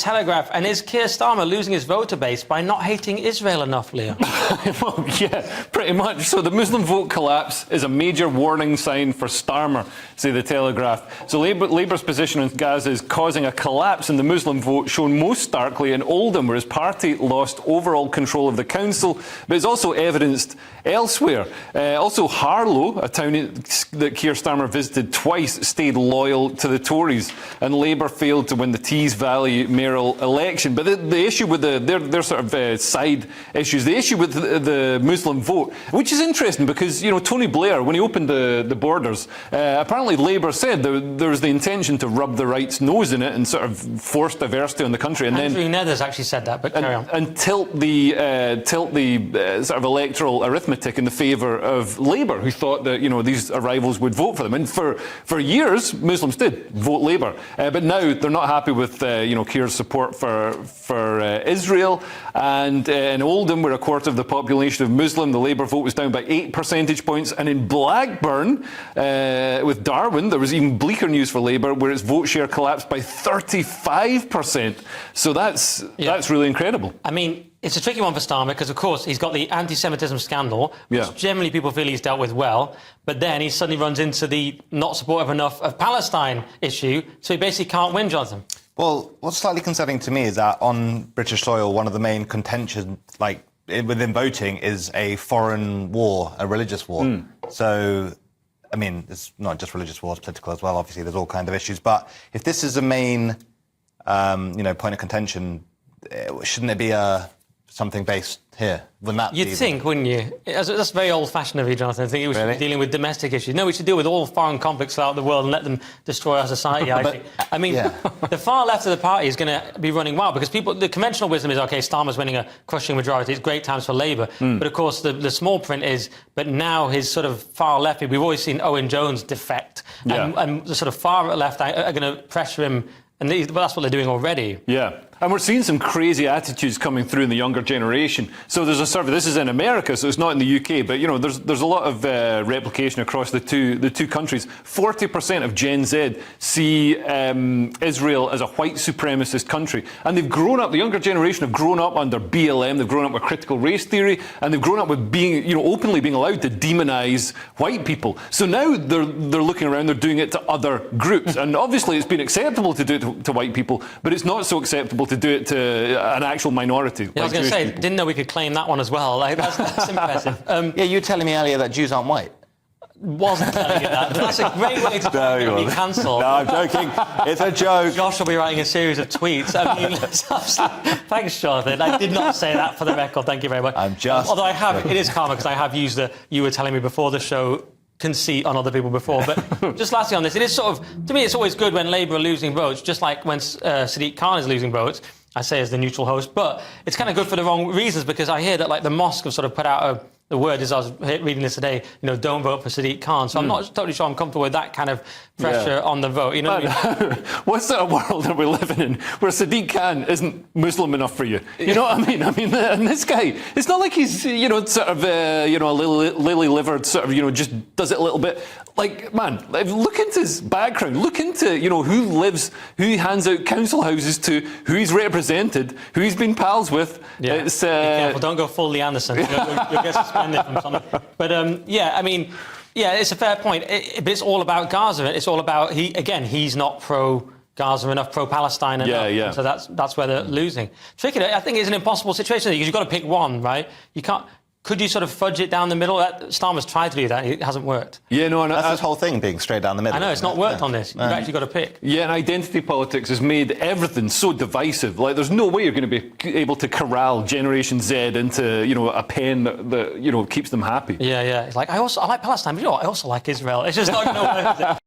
Telegraph. And is Keir Starmer losing his voter base by not hating Israel enough, Leo? Well, yeah, pretty much. So the Muslim vote collapse is a major warning sign for Starmer, say the Telegraph. So Labour's position on Gaza is causing a collapse in the Muslim vote, shown most starkly in Oldham, where his party lost overall control of the council, but it's also evidenced elsewhere. Also, Harlow, a town that Keir Starmer visited twice, stayed loyal to the Tories, and Labour failed to win the Tees Valley mayoral election. But the issue with their sort of side issues, the issue with the Muslim vote, which is interesting because, you know, Tony Blair, when he opened the borders, apparently Labour said there was the intention to rub the right's nose in it and sort of force diversity on the country. And Andrew then Nethers actually said that, but carry on. And tilt the sort of electoral arithmetic in the favour of Labour, who thought that, you know, these arrivals would vote for them. And for years, Muslims did vote Labour, but now they're not happy with you know, Keir's support for Israel. And in Oldham, where a quarter of the population is Muslim, the Labour vote was down by 8 percentage points. And in Blackburn, with Darwin, there was even bleaker news for Labour, where its vote share collapsed by 35%. So that's really incredible. I mean, it's a tricky one for Starmer because, of course, he's got the anti-Semitism scandal, which generally people feel he's dealt with well, but then he suddenly runs into the not supportive enough of Palestine issue, so he basically can't win, Jonathan. Well, what's slightly concerning to me is that on British soil, one of the main contention, like within voting, is a foreign war, a religious war. So, I mean, it's not just religious wars, political as well. Obviously, there's all kinds of issues. But if this is the main, you know, point of contention, shouldn't it be something based here? Wouldn't that You'd think, wouldn't you? That's very old-fashioned of you, Jonathan. I think we should be dealing with domestic issues. No, we should deal with all foreign conflicts throughout the world and let them destroy our society, I think. I mean, the far left of the party is going to be running wild because the conventional wisdom is, OK, Starmer's winning a crushing majority. It's great times for Labour. But, of course, the small print is, but now his sort of far left, we've always seen Owen Jones defect. And the sort of far left are going to pressure him. And that's what they're doing already. Yeah. And we're seeing some crazy attitudes coming through in the younger generation. So there's a survey. This is in America, so it's not in the UK. But, you know, there's a lot of replication across the two countries. 40% of Gen Z see Israel as a white supremacist country. And they've grown up, the younger generation have grown up under BLM, they've grown up with critical race theory, and they've grown up with being, you know, openly being allowed to demonise white people. So now they're looking around, they're doing it to other groups. And obviously it's been acceptable to do it to white people, but it's not so acceptable to do it to an actual minority. Yeah, I was going to say, didn't know we could claim that one as well. Like, that's impressive. Yeah, you were telling me earlier that Jews aren't white. Wasn't telling you that. But that's a great way to be cancelled. No, I'm joking. It's a joke. Josh will be writing a series of tweets. I mean, thanks, Jonathan. I did not say that for the record. Thank you very much. I'm just... although it is karma because I have used you were telling me before the show conceit on other people before. But just lastly on this, it is sort of, to me, it's always good when Labour are losing votes, just like when Sadiq Khan is losing votes. I say as the neutral host, but it's kind of good for the wrong reasons because I hear that like the mosque have sort of put out the word as I was reading this today, you know, don't vote for Sadiq Khan. So I'm not totally sure I'm comfortable with that kind of pressure on the vote. You know, what sort of world are we living in where Sadiq Khan isn't Muslim enough for you? You know what I mean? I mean, and this guy, it's not like he's, you know, sort of, you know, a lily-livered sort of, you know, just does it a little bit. Like, man, look into his background. Look into, you know, who he hands out council houses to, who he's represented, who he's been pals with. Yeah. It's, be careful, don't go full Lee Anderson. You'll get suspended from something. But, yeah, I mean, yeah, it's a fair point. But it's all about Gaza. It's all about, he's not pro-Gaza enough, pro-Palestine enough. Yeah. So that's where they're losing. Tricky, I think it's an impossible situation because you've got to pick one, right? You can't... Could you sort of fudge it down the middle? Starmer's tried to do that. It hasn't worked. Yeah, no, and that's this whole thing being straight down the middle. I know, it's not worked on this. You've actually got to pick. Yeah, and identity politics has made everything so divisive. Like, there's no way you're going to be able to corral Generation Z into, you know, a pen that you know, keeps them happy. Yeah. It's like, I like Palestine, but you know what? I also like Israel. It's just not going to work.